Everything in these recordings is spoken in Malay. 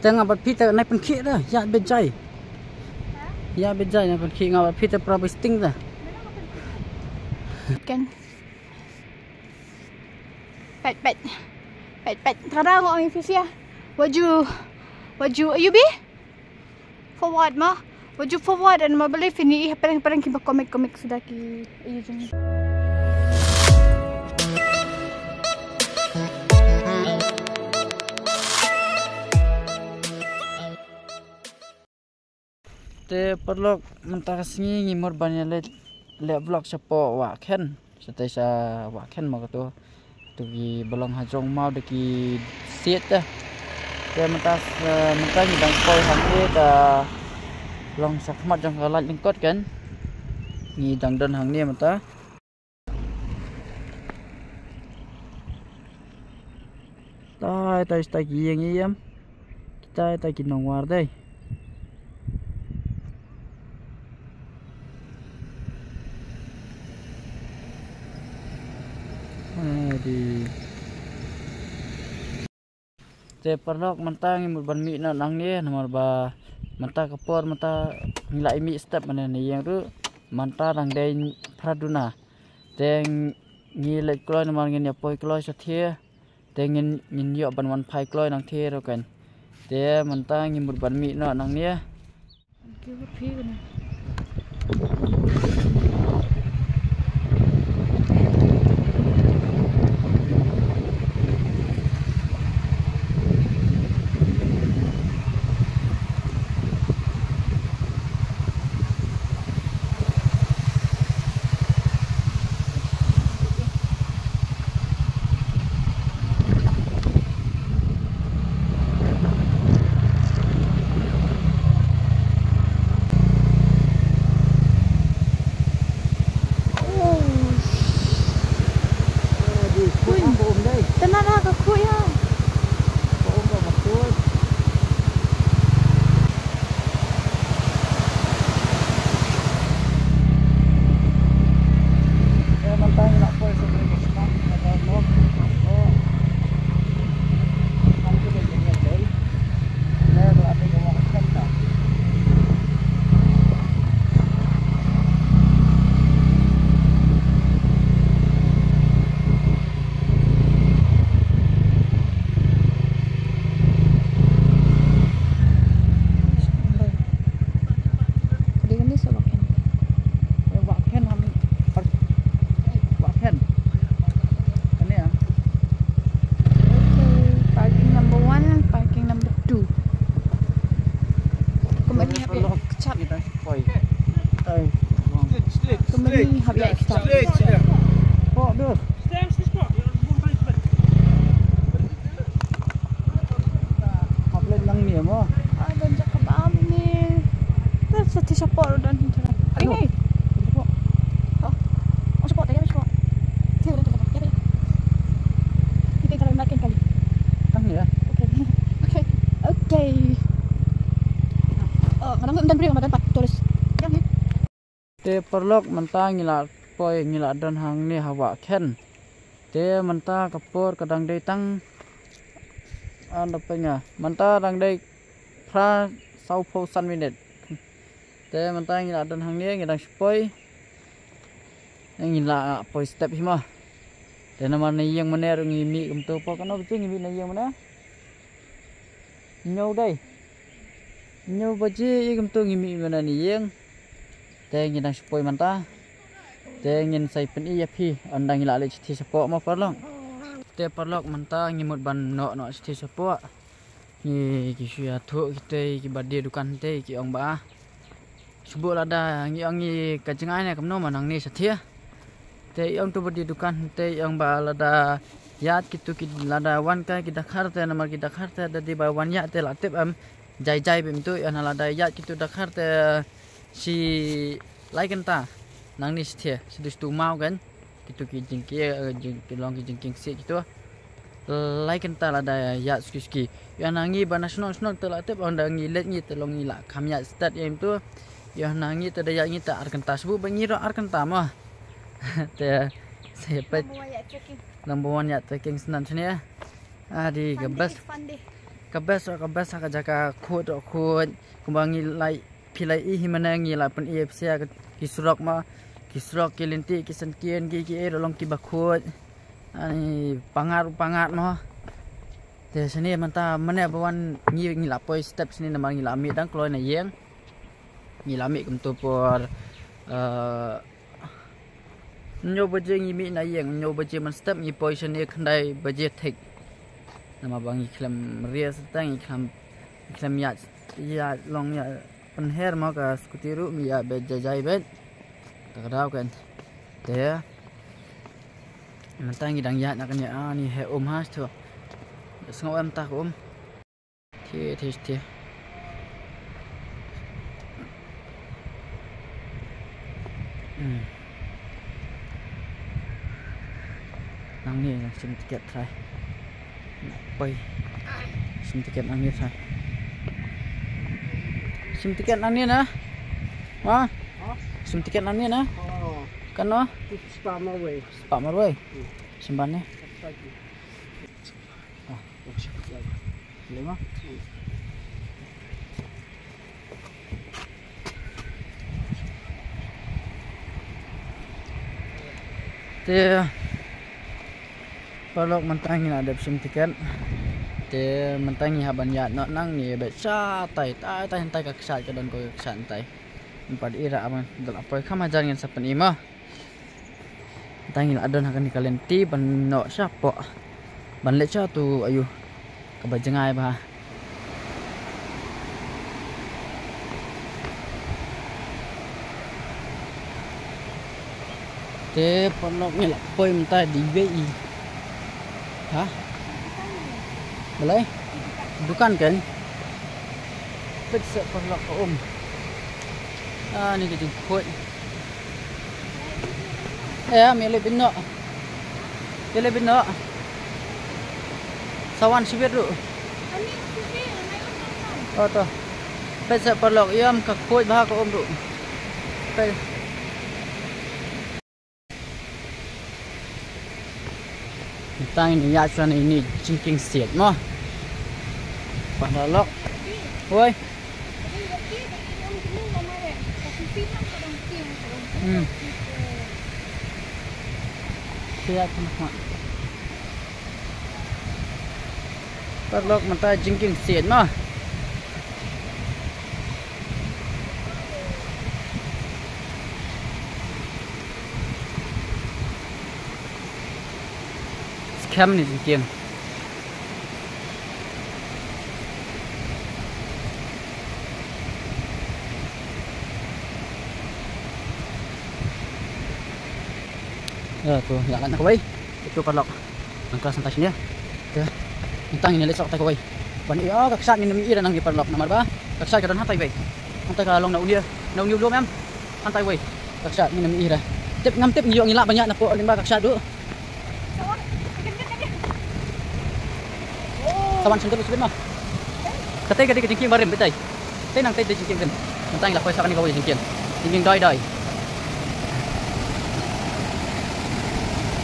tengah bat pita naik penki dah, ya bejai. Ya bejai naik penki ngawat pita berapa sting dah. Kan. Pet. Kadang orang Indonesia. Waju ayubi? Forward mah. Waju forward dan mau beli fini parang kita komik sudah ki ayu jeng. Te perlu mentah singi ngimur banyak le vlog siapa waken setelah sa waken mau tu gi belong hajong mau deki siet dah. Te mentah ni bang koi hamni ta long sakmat jang kalat lingkot kan ni dangdan hang ni mentah tai gi yang iam kita tai gi nongwar dai di te perlok mentah ngimur ban mi na nang ni nomor ba mentah kapor mentah ngilai mi step mana ni yang tu mentah dang dai praduna teng ngilai kloi nomor ngin ya poi kloi sathia teng ngin yo ban wan phai kloi nang the ro kan te mentah ngimur ban mi na nang ni Ki phi kan. Tenang ke ku ya. Te perlok mentah ngila poi ngila dan hang ni hawa ken te mentah kapur kadang dai tang anda penya mentah dang dai pra sau po san minute te mentah ngila dan hang ni ngidang poi ngila poi step hima te nama ni yang mana ngimi kumtu po kana betul ngimi ni yang mana nyau dai nyau baje kumtu ngimi mana ni yang tengin nang sepoi mantah tengin sai pen iya phi andang ila le chi sepo ma perlong te perlok mantah ngimut ban no chi sepo ni ki sia thu kita ki badie dukan te ki ong ba subu lada ngi angi kajengai ne kamno manang ni sathia te ong tu badie dukan te ong ba lada yat kitu ki lada wan kai ki dakhar te namar ki dakhar te dadi ba wan ya te latip am jai bim tu an lada yat kitu dakhar te si laikan ta nang ni setia sedus tu mau kan gitu ki jingki long ki jingking si gitu laikan ta lada ya ski ya nangi bana snong telah tep on dangi let ni telong ni la kamya start yang tu ya nangi te daya ni ta arkan ta sebu bangiro arkan ta mah te sepet number 1 ya taking senan sini ya adi gabas kabes ka jaka khot kumbangi lai pilai himana ngi la pun EFC kisrok ma kisrok kilinti kisan kien ki long ki bakhot ani pangat no te sini manta mane bawan ngi la poi step sini nama ngi la mi dang kloi na yeng ngi la mi kum tu por nyo baje ngi mi na yeng nyo baje man step ngi poi sini khandai baje thek nama bangi klam ria setang klam ya long ya penher mau ke skutiru mi ya bejajai bet kadau kan te mentang gidang ya nak ni ni he has tu sengau tak ti nang ni sim tiket try pai sim tiket nang ni try sim tiket nang ni na ma sim tiket nang ni na kan no spam marway simpan ni lima te kalau mentangin ada sim tiket te mentangi haban ya no nang ni be sa tai ka ksat ka don ko santai empat ira aman dal apa kham ajar ngen sapen ima tangil adon hakan kalian ti ban no sapo ban le cha tu ayu ka bajengai ba te ponok ni la poi mentai di BI hah boleh bukan kan pizza ponok ko ni ke jemput ya mele bino sawan sibir du oh to pizza ponok yam ka khoi ba ko du tang ni ya chuan ini jingking siat mo pandalok woi siat ma pandalok mata jingking siat mo scam ni jingking tu ya nak kawai itu palok angka santai sini ya tentang ini lesok tak kawai ban iya kaksak ni mi ira nang di palok namar ba kaksak kadon hantai bai hantai ka long na unia na uniu lom em hantai bai kaksak ni mi ira tip ngam tip ngiyok ngilak banyak na po limba kaksak du sawan sentuh sebut mah katai kadai jingking barim betai tai nang tai jingking kan tentang la kawai sakani kawai jingking doi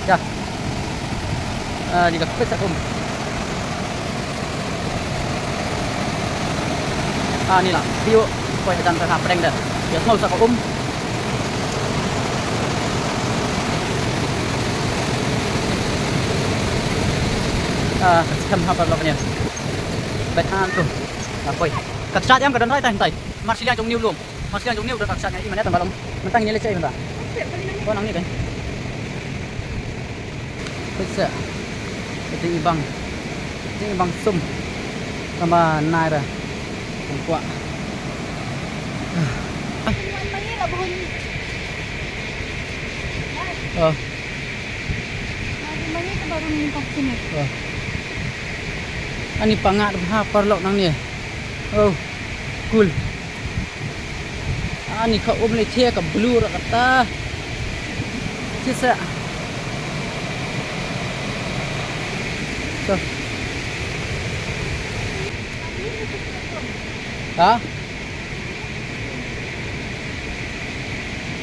ya di kapit aku ni lah video koi dan tengah prank dah ya semua usah kau apa loknya betan tu koi kaksat yang kadang tai masih yang jong niu lum masih yang jong niu dah kaksatnya ini mana tambah lom mentang ini leceh mentah kau nang ni kan bisa itu ibang sum sama naira kuat ani pangat ha parlok nang ni cool ani kau le che ka blue ra kata sisa hả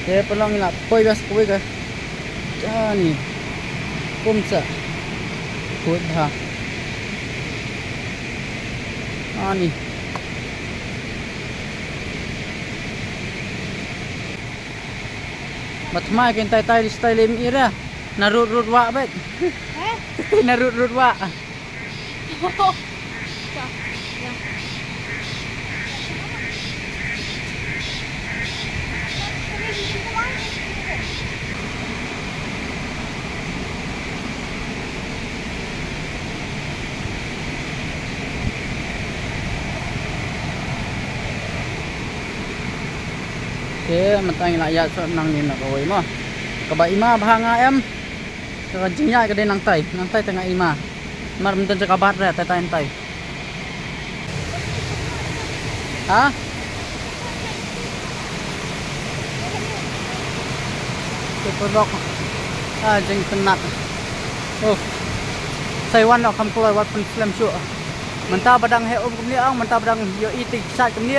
thế pelong là poi gas poi ke ni kum sa khut ha Ani. Matma kin tai style ira. Narut wa bet. Narut wa. Thế mà tay lại ya sợ năng nên là rồi mà các bạn ima bahanga em cái chính nhai cái đây năng tay tengah ima mà mình tên cho bát ra tay hả cái produk jeng tenat Taiwan nó không có wat film show mình ta badang he kum ni ang mình ta badang yo itik sat kum ni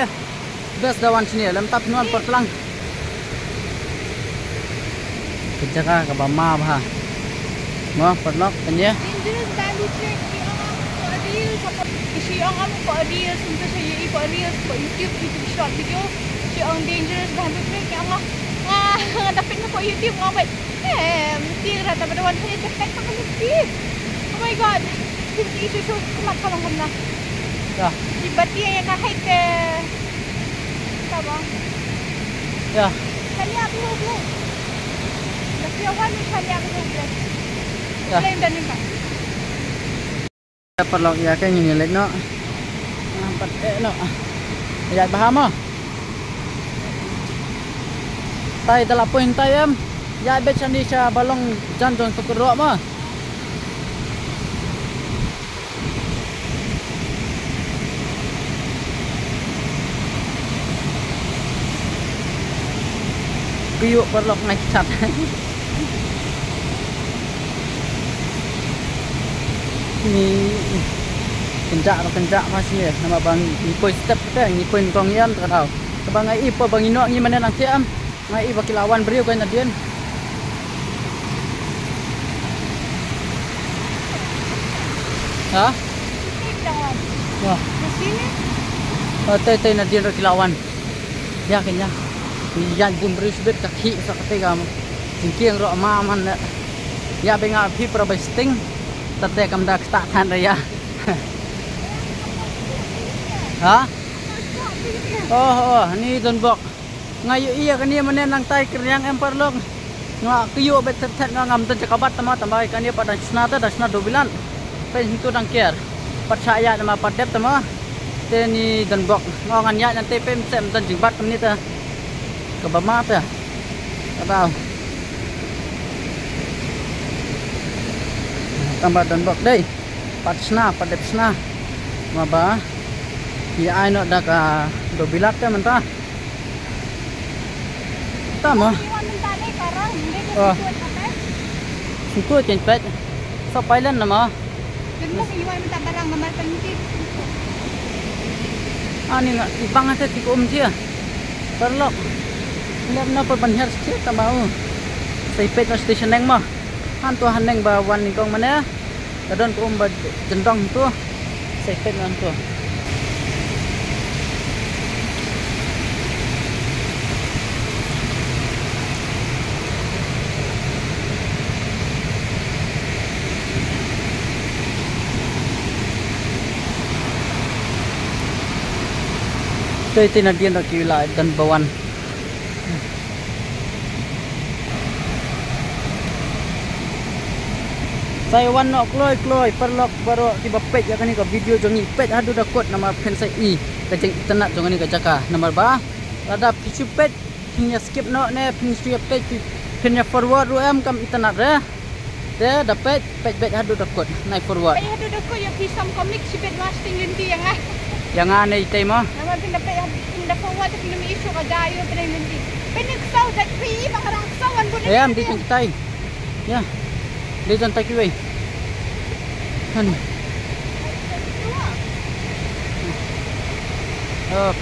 best dawan sini lem tap nuan per pelang kejaga ke bama bah mo perlok tanya Dangerous bamboo tree si ang amo ko ideas untuk saya ipo ideas ko YouTube itu short video si ang dangerous bamboo tree yang dapat na ko YouTube ngawat mesti rata badawan saya cepet tak mesti. Oh my god, itu so kumat kalau kena ya dibati yang kahit ke Bang. Ya. Kanya belum. Tapi awan kanya belum. Ya. Lain dan ini. Dapat log ya cái nhìn lệch nó. Bật nó. Dạ bà ham à. Tay ta lapoin tay em. Ya bet sandi cha balong jan jon pekero ma. Kuyuk perlok naik cat. Ini kencak masih ya nama bang ipoi step kita ipoi kong yan terkadau bang ai ipo bang ino ngi mana nang siam ngai baki lawan beriu kan tadian ha wah Sini tei nadian baki lawan yakin ya yan bun beriu sebet kaki sakate kamu jingkiang ro ma man ya benga pi pro besting tete kam dak tak kan ya hả ni don bok ngayu iya kan dia menen nang tai keryang empar long nga kiyo bet set ngam tan cakabat tama tambai kan dia pada snata dasna dobilan pen itu dang ker pat saya nama padep tama te ni don bok ngan ya nanti pem sem tan jingbat ni ta ke bama ta tahu tambah don bok dei pat sna padep sna maba ya ai nó đã cả đồ bị lắc cái mình ta ta mà itu cenpet so pailan nama ani nggak ibang aja di om dia perlok lihat napa banhar sikit ta mau sai pet na station neng mah han tu han neng ba wan ni kong mana kadon ko om ba jendong tu sai pet nan tu Đây tên là điên đã cứu lại tân bầu ăn saya wan nok kloi perlok baru tiba pet ya kan ni video jongi pet adu dah kod nama pen sai i kajeng internet jongi ni kajaka nomor ba ada pisu pet punya skip no ne punya pet punya forward ru em kam internet re de dapat pet adu dah kod naik forward pet adu dah kod yang pisam komik si pet lasting linti yang yang aneh tema nama pindah pet yang pindah forward pindah isu kajayo pindah linti pindah kesau tak pi bakarang kesawan pun em di cintai ya di cintai kiwe kan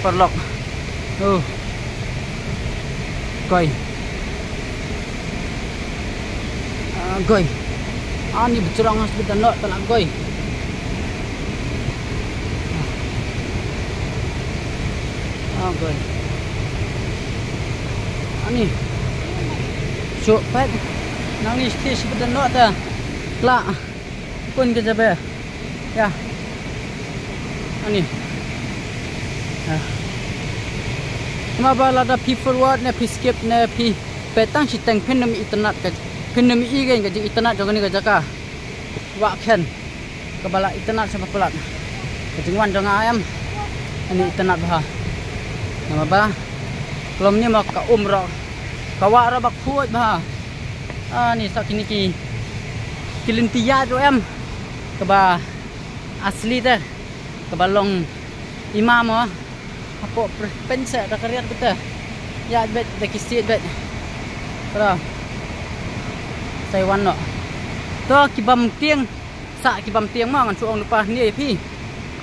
perlok coi coi ani bercerang sebentar nak tak coi good. Ani. Cuk pet. Nang ni fish betul nak dah. Kelak. Pun ke jabe. Ya. Ani. Kenapa lada pi forward ne pi skip ne pi petang si teng pen mi internet ke pen mi i gen ke internet jogan ni ke jaka. Wa ken. Kebala internet sama pelat. Kejengwan dong ayam. Ini internet bah. Nama bah. Kelom ni mak ka umrah. Kawa ra bak khuat bah. Ni sak kini ki kilintia tu em. Keba asli teh. Kebalong imam ah. Apa pensa dah kariat betul. Ya bet dekisit bet. Kalau Taiwan no. To kibam tiang. Sak kibam tiang mah ngan suong lepas ni pi.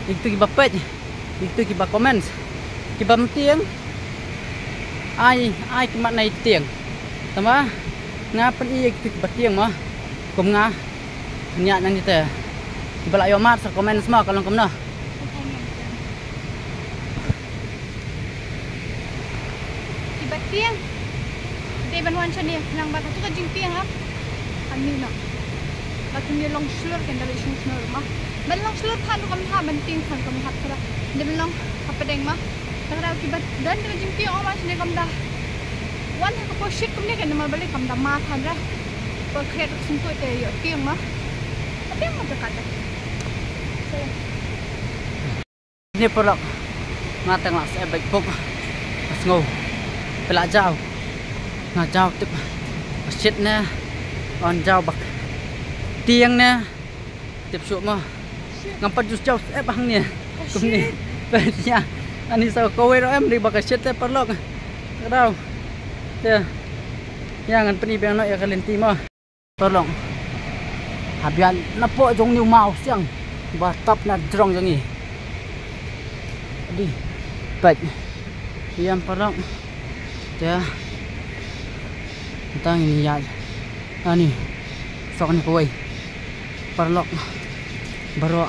Itu kibam pet. Itu kibam comments. Kibam tiang. Ai kimat nai tiang. Tama ngapan i itu kibam tiang mah. Kum nga. Niat nang kita. Kibala yo mat sa comments mah kalau kum nah. Kibam tiang. Deban wan chani nang bata tu ka jing tiang ah. Kami nak. Lakin ni long slur kan dari slur mah. Ben long slur than kam tha ben ting than kam hat kara. De ben long apa deng mah. Kara kibat dan dari jing tiang oh mas ni kam dah. Wan ha ko shit kam ni kan mal balik kam dah ma than ra. Per kret sim tu te yo tiang mah. Tapi mah dekat dah. Ni perlak. Ngatang lah saya baik pop. Pas ngau. Pelak jauh. Ngah jauh tip. Shit nè. On jauh bak. Tiang nè. Tip syuk mah. Ngampat jus jauh bang ni. Kum ni. Petnya. Ani sao kowe ro em di bak shit te perlok. Kadau. Te. Yang peni bang nak ya kalenti mah. Tolong. Habian napok jong niu mau siang. Batap na drong jong ni. Adi. Baik. Diam perlok. Te. Tang ini ya. Ani. Sok ni kowe. Perlok. Baru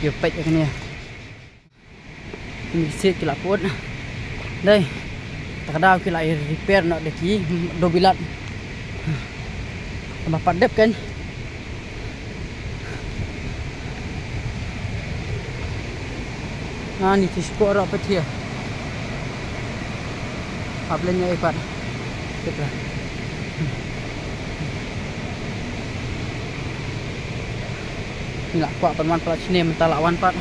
yo pet ni. Ini sit kila pun. Đây. Takdau kila repair nak deki do bilat. Tambah padep kan. Ni fish pot apa dia? Aplennya ipat. Kita. Nggak kuat perman pelat sini mentala wan pat.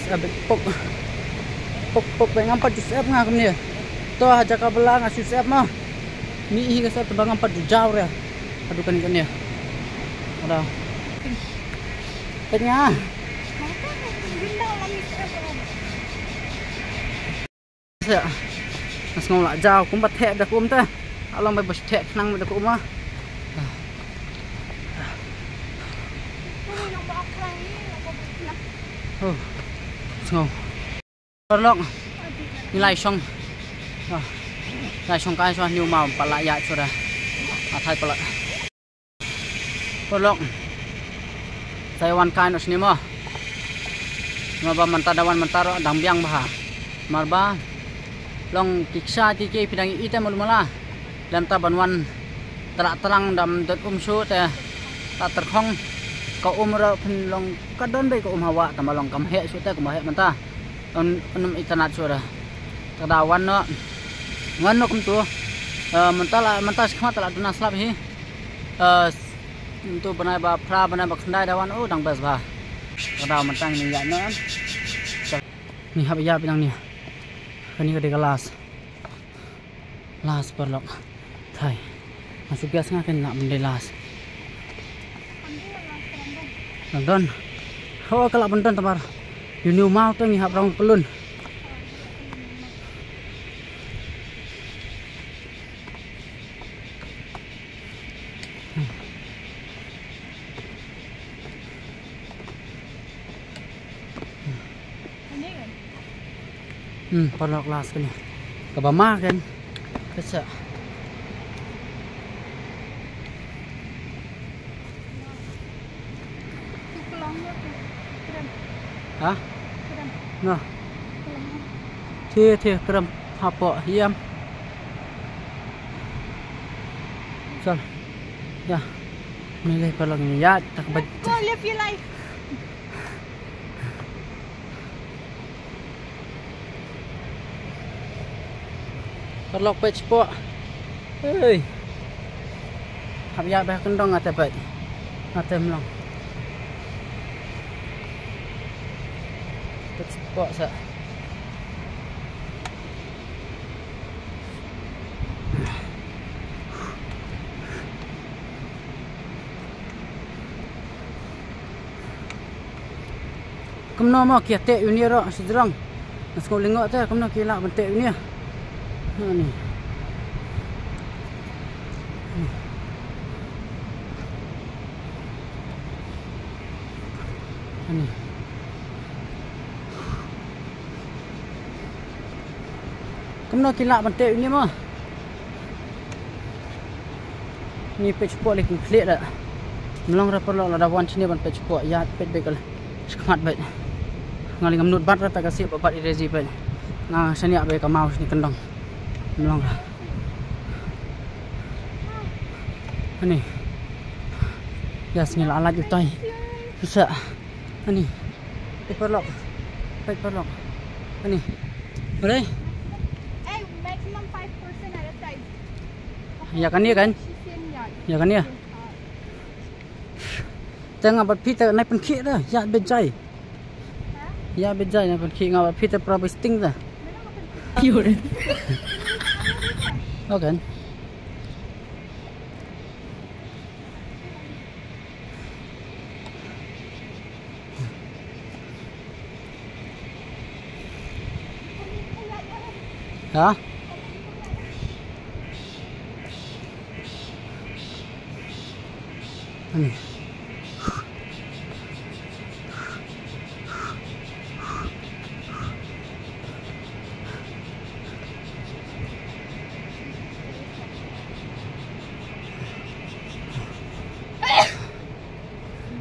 Abek pok ngampat jusep ngakam ni. Toh aja kabelang asusep mah. Ni ke saya tebang ngampat jauh ya. Adukan ikan ni. Ada. Tengah. Ya. Nas ngau lak jauh kum bat thek dah kum ta. Along bai bas thek nang dah kum mah. Oh. Ngau. Perlok. Nilai song. Nilai song kai so niu mau palak ya so dah. Athai palak. Perlok. Saya wan kai no sini mah. Ngaba mantadawan mantaro dang biang bah. Marba long tiksa tiki pidang ite mulmula dan tabanwan terang dam dot su te tak terkhong kau umra pun long kadon bay kau hawa tamalong kam he su te kam he manta on internet su dah tadawan no ngan no kum tu manta sekhma tala duna slap hi tu banai ba pra banai ba khandai dawan oh dang bas ba tadaw mantang ni ya no ni hab ya pidang ni Kani ke kelas las perlok thai masuk gas ngaken nak benda las London ho kalak benton tamar you mau tu ngihap rong pelun perlok las kan kebama kan bisa hah nah Thia keram hapo hiam. Sol. Ya. Milih palang ni ya tak Go live your life. Perlok pet sport. Hei. Hab ya bah kendong ate pet. Ate melong. Pet sport sa. Kemno mau kia tek uni ro sejrang. Nasko lingok teh kemno kia lak bentek uni. Ha ni. Ni. Kemno kia lak bentek uni mah. Ni pet sport lek klik dah. Melong ra perlu la dawan sini ban pet sport ya pet bekal. Sekemat baik. Ngaling menut bat ra kasih babat irezi baik. Nga seniak baik kamau sini kendong. Melong ra. Ani. Ya sini alat jutai. Bisa. Ani. Perlok. Baik perlok. Ani. Boleh? Hey, maximum 5% at a time. Ya kan ya kan? Ya kan ya? Tengah bat pita naik penkik dah. Ya bejai. Ya bejai naik penkik ngawat pita berapa sting dah. Yur. Oh kan? Ha? Ani.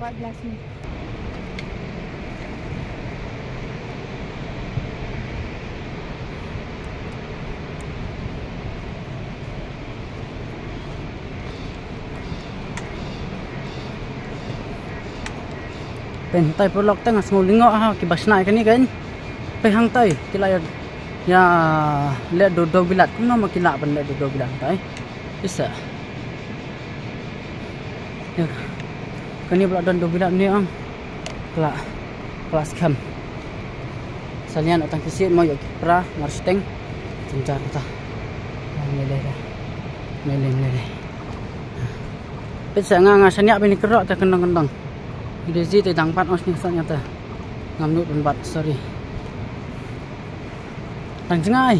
Belas ni. Pentai perlok tengah semua lingok ha kibas naik kan ni kan. Pe hang tai kila ya le do bilat kuno makila ban le do bilat tai. Bisa. Ya. Kan ni pula don do bilat ni ang. Kelas kam. Salian datang ke sini mau yuk pra marsteng. Cincar kita. Mele. Bisa nganga saniak bini kerok ta kendang-kendang. Dezi te dang pat os ni sa nyata. Ngamnut ban bat sorry. Tang cengai.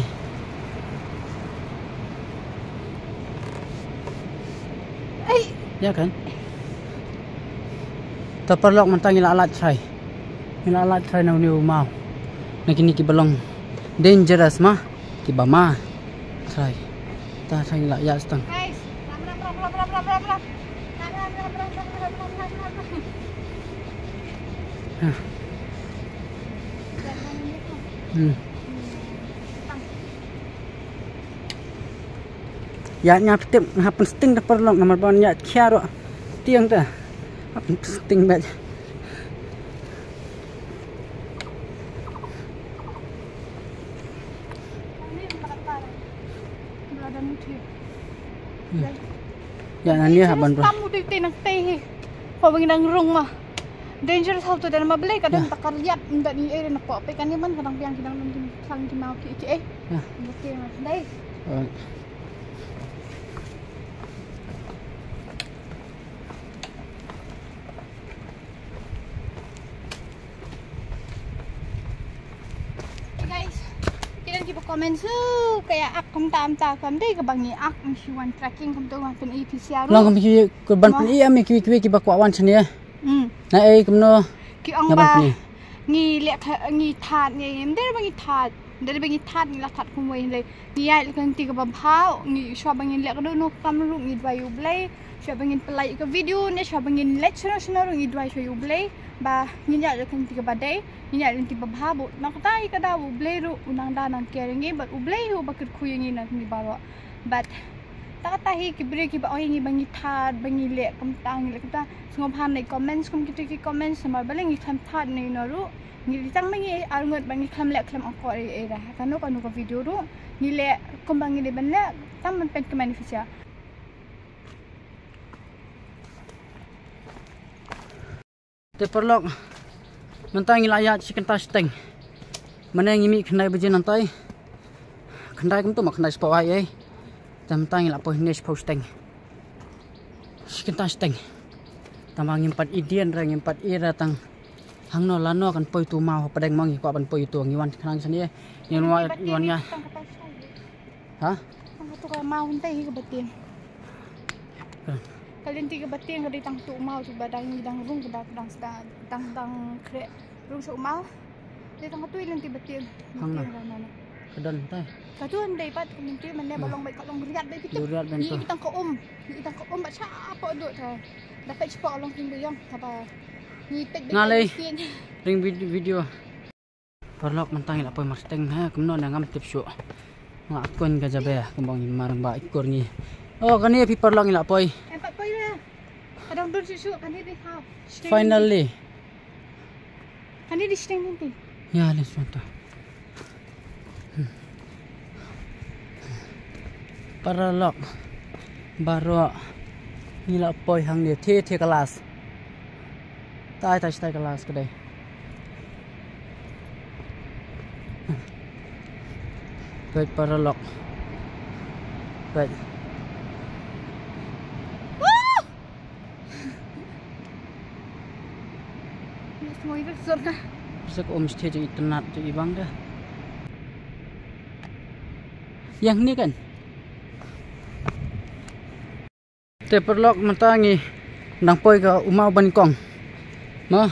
Ya kan? Terperlok mentang ila alat try. Ila alat try na ni mau. Nakini ki belong dangerous mah ki bama try. Ta try ila ya stang. Guys, ram. Ya nya petip hapen sting terperlok nomor ban ya kiaro tiang ta. Hapen sting bat. Ya nani haban bro. Kamu di tinang teh. Kau bagi rung mah. Dangerous how to dan mabelai kadang tak karyat ndak ni nak po pe kan ni man kadang piang kidang nang sang ki mau ki eh. Ya. Okey mas. Dai. Guys, kita kita komen su kayak ak kum tam ta kam dai ka bangi ak si one tracking kum tu wan pen PCR. Long kam ki ko ban pen iya mi ki ba kwa wan chania. Na ai kumno ki ang ba ngi lek ngi that ngi em der bangi that Dari bagi tat ni lah tat kumui ni. Ni ai kan tiga babau ni syua bangin lek do no kam lu ni dua you play. Syua bangin play ke video ni syua bangin lecture sana ni dua syua you play. Ba ni ya kan tiga badai. Ni ya tiga babau nak tai ka da u play ru unang da nang caring ni but u play hu bakit kuy ni nak ni bawa. But tak tahi kibri ki ba oi ni bangi tat bangi lek kam tang lek ta sngom han nei comments kum kita ki comments sama baleng ni tham tat ni no ru. Ni tang bangi arngot bangi klam lek klam angko dah kan no ka video ru ni lek kum bangi de ben lek tam man pen ke manifestia te perlok mentang ilayat si kentas teng mana ngimi khnai bejin nantai khandai kum tu mak khandai spo ai mentang ila po nes posting si kentas teng tamang impat idian rang impat ira tang hang no lano kan poi tu mau padang mangi ko ban poi tu ngiwan khanang sani ngiwannya ha ang tu ka mau ntai ke batin kalian tiga batin ka ditang tu mau tu badang ni dang rung ka dang kre rung so mau ditang ka tu ilang ti batin hang na kedan tai ka tu andai pat kementu man le balong bai kalong riat bai pitu riat ben tu ditang ka ba cha apa duk tha dapat cepat along tinggal yang apa ngalai ring video perlok mentang ila poi masteng ha kumno na ngam tip syu ngakon ka jabe kumbang marang ba ikor ni oh kani pi perlok ila poi empat poi lah kadang dur susu kan ni how finally kan ni di steng nanti ya let's want perlok baru ila poi hang ni the kelas tai kelas kedai baik perlok baik ni semua itu surga sek om stage internet tu ibang dah yang ni kan te perlok mentangi nang poi ka umau bankong ma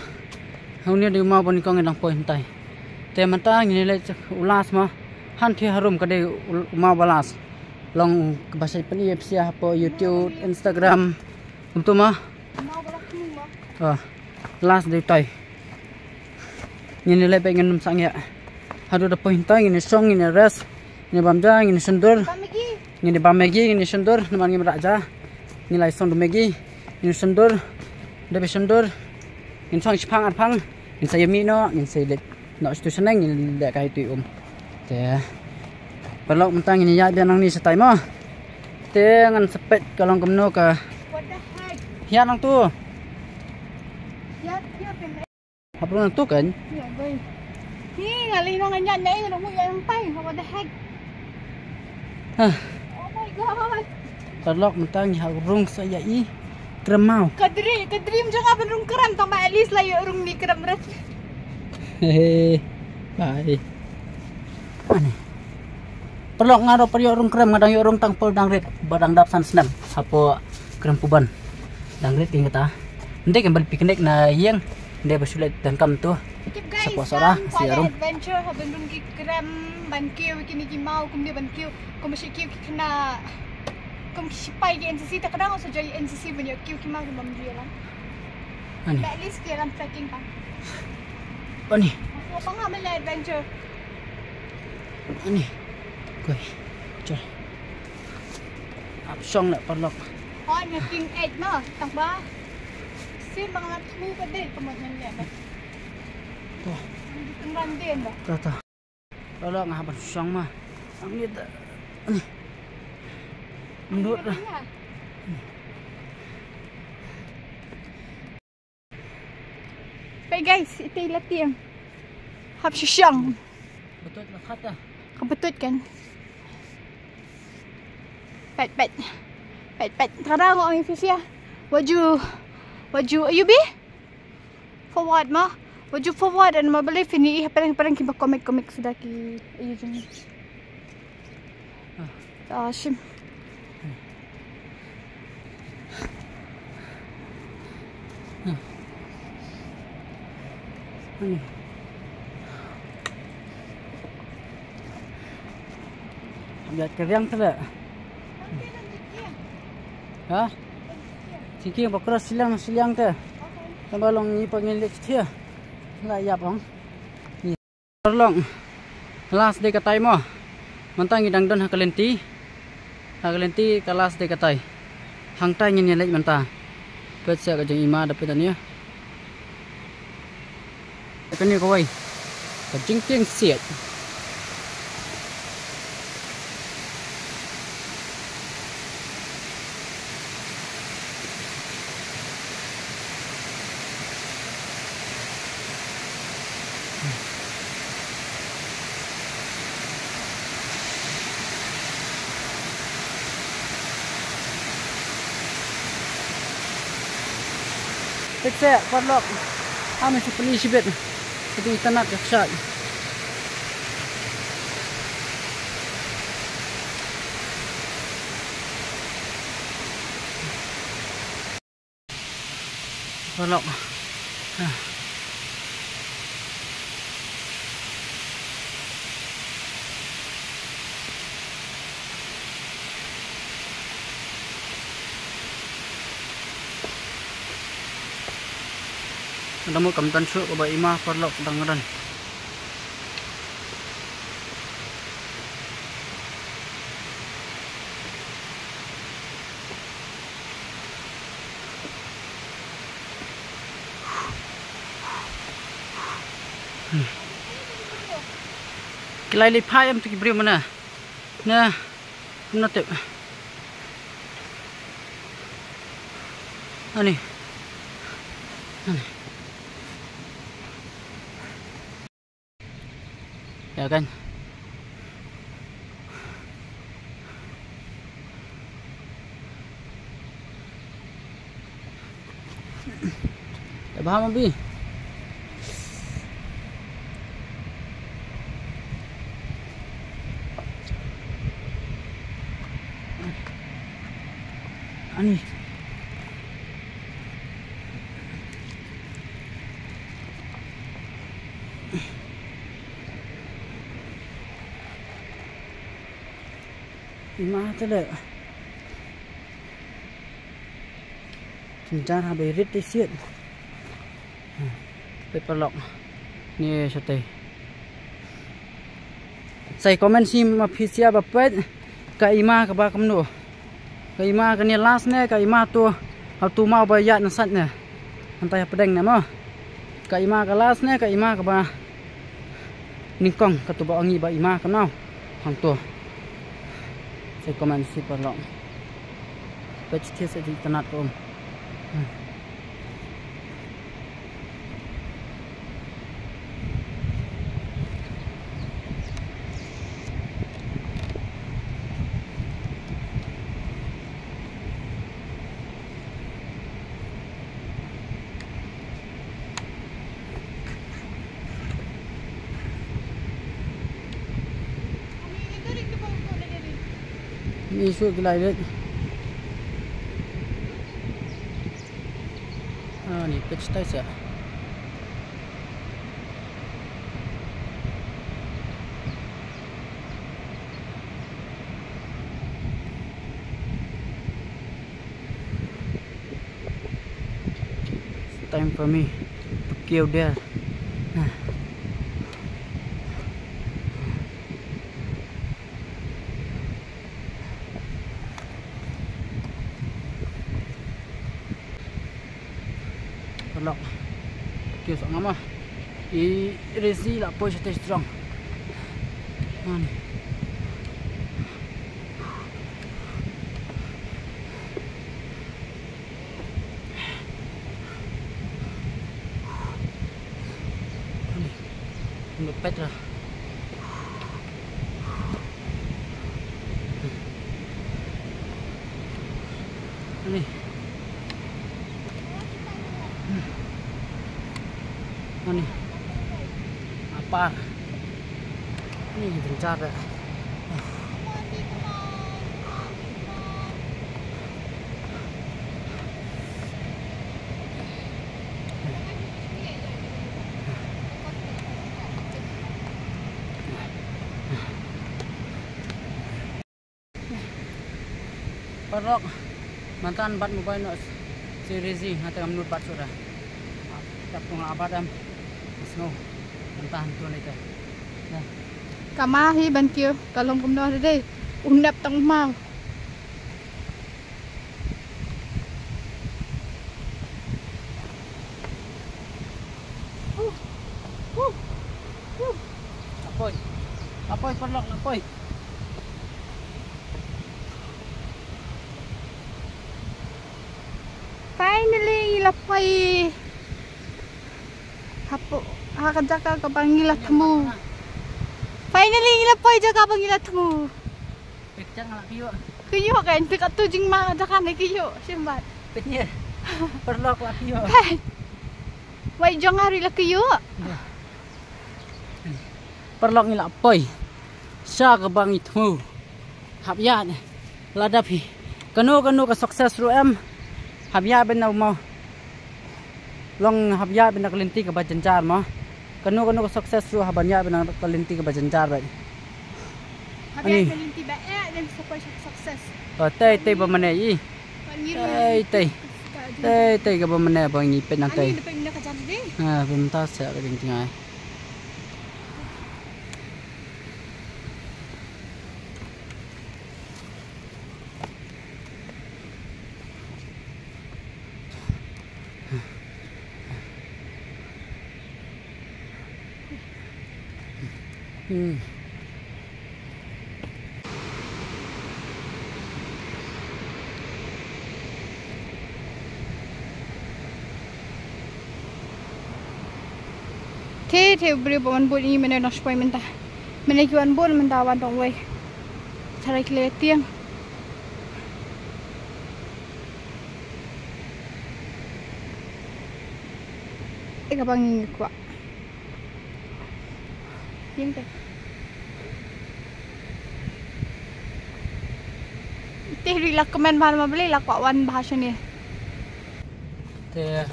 hau ni di umau bankong nang poi entai te mentangi ni le ulas ma han thi harum ka de umau balas long bahasa peni sia apa YouTube Instagram untuk ma mau balak ni ma last day tai ni le pengen sang ya hadu da poi entai ni song ni res ni bamja ni sundur pamegi ni bamegi ni sundur naman ni raja ni lai song megi ni sundur de sundur ni song chipang apang ni saya mi no ni saya let no stu senang ni le kai tu te perlok mentang ni ya bian nang ni setai mo te ngan sepet kalong kemno ka what the heck ya nang tu ya pen apa nang tu kan ya boy ni ngali nang nyan nei nang mu yang pai what the heck ha oh my god perlok mentang ni harung saya i kremau kadrim jangan benung keram tambah at least lah ya urung ni keram res hehe bye ane perlok ngaro per urung krem ngadang urung tangpol dangret badang dap san senam apo krem puban dangret ing ta ndek kembal piknik na yang ndek basulet dan kam tu keep guys si urung adventure ha benung ki krem ban kiu kini ki mau kum dia ban kiu kum si kiu ki kena kum si pai ki NCC tak kadang so joy NCC banyak kiu ki mau kum dia lah ane at least dia lan trekking pa ani apa ngamen la adventure ani koi chal ap song la perlok oh ni king edge mah tang ba sim bang lat mu ka de kemat nan le ba tu tengran den ba kata perlok ngaban song mah ang ni da ani menurut lah Baik guys, itu latihan. Hab syang. betul lah kata Kebetut kan? Pet. Kadang orang Indonesia. Waju ayubi? Forward mah. Waju forward dan mau beli fini parang kita komik sudah ki ayu jeng. Shim. ani Biar keriang tu lah. Ha? Sikit bakra silang tu. Balong ni panggil dia. Lah yap ong. Ni balong. Kelas de katai mo. Mantang idang don hakalenti. Hakalenti kelas de katai. Hang tai nyen lek manta. Pet sia ka jeng ima dapat ni. Kan ni kawai. Ka jing tiang siat. Tekse padlock. Kami sepeni sibet. Itu tanat jaksa. Padlock. Ada mau kamtan syuk ke bayi mah perlok dengaran. Kilai lipai am tu kibri mana? Nah, mana tu? Ani. Ya kan. Tak faham abi. Ani. Ima tu le. Cinta habis rit siat. Pelok. Ni sate. Sai komen si ma phisia bapet ka ima ka ba kamnu. Ka ima ka ni last ne ka ima tu au tu mau ba ya na sat ne. Antai pedeng ne mo. Ka ima ka last ne ka ima ka ba ningkong ka tu ba angi ba ima ka nau. Hang tu. Saya komen si perlok. Peci dia saja tenat om. Ni suốt cái này đấy. Ni pitch tay sẽ. Time for me to kill there. Pelok kêu sok ngama I resi la po chete strong ani ngepet lah ani Ani apa? Ini gencar ya. Perlok mantan bat mobile no series nanti kamu nut bat sudah. Cap tunggal abad snow mantan tu ni teh. Kamahi bantiu kalong kumno deh. Undap tang mau. Apoy perlok apoy. Finally lapay. Hapo hakajaka ka pangilat mo. Finally lapay jaga pangilat mo. Pekcang ngalak kiyo. Kiyo kan pikat tujing ma jaka na kiyo simbat. Petnya. Perlok lak kiyo. Wai jong hari lak kiyo. Perlok ngilak apoy. Sa ka bang itmu. Habya ladapi. Kanu ka sukses ru em. Habya ben na mau. Long habya ben na kelinti ka bajanjar mo. Kanu ka sukses ru habanya ben na kelinti ka bajanjar ba. Habya kelinti ba dan sukses. Oh tay ba mane i. Tay ka ba mane bang ipet na tay. Ani depan nak kajar deh. Ha bentar sa ka ding tingai. Thế beri bawan bol ini mana nak supaya mentah. Mana kiwan bol mentah wan dong way. Cara kile tiang. Eka bangin kuat. Yang teh. Teh rilak komen bahan ma beli lak wan bahasa ni. Teh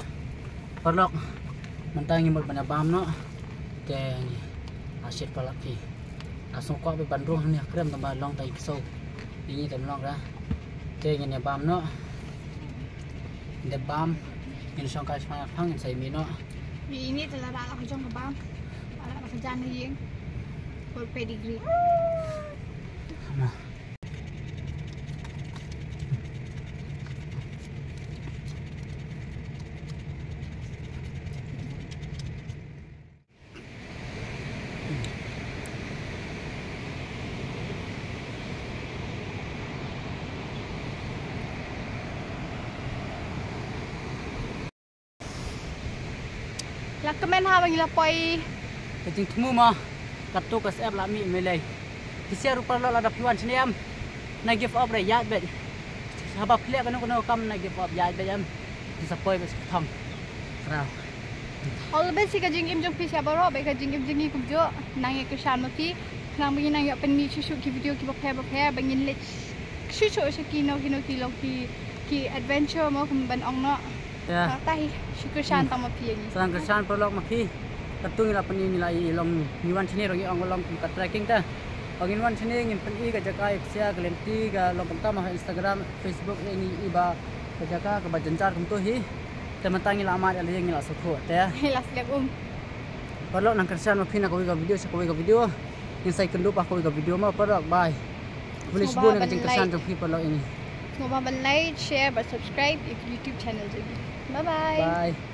perlok mantangi mul banabam no. Teh ni asyik palaki. Langsung kuat be bandung ni krem tambah long tai kisau. Ini tam long dah. Teh ni bam no. Ini bam ini sangkai sama pang ini saya mino. Ini telah dah kerja ke bang. Ada kerjaan ni yang berpedigree. Lah kemen ha bagi lapoi. Kecing temu mah kartu kas app lami melai. Kisia rupa lo ada piwan seniam. Na give up re yat bet. Sabab clear kan kono kam na give up yat bet jam. Disappoint bes thong. Rau. All the best si kajing im jong pisya baro be kajing im jingi kubjo nang ye keshan mati. Nang bagi nang ya penmi chuchu ki video ki baphe bangin lech. Chuchu shaki no kilo ki adventure mo kum ban ong no. Ya. Tahi syukur tama pi ni. Serang kersan perlok maki. Ketung ila peni nilai long niwan sini rogi ong long kat tracking ta. Ogin wan sini ngin peni ka jakai sia kelenti ka long pertama Instagram, Facebook ini iba ka jaka ka bajancar kum tu hi. Teman ila amat ala ngila sokho te. Hilas leg Perlok nang kersan maki na ko video sa ko video. Yang saya kendu pa ko video ma perlok bye. Boleh sebut dengan kersan tu perlok ini. Semoga like, share, dan subscribe di YouTube channel juga. Bye bye. Bye.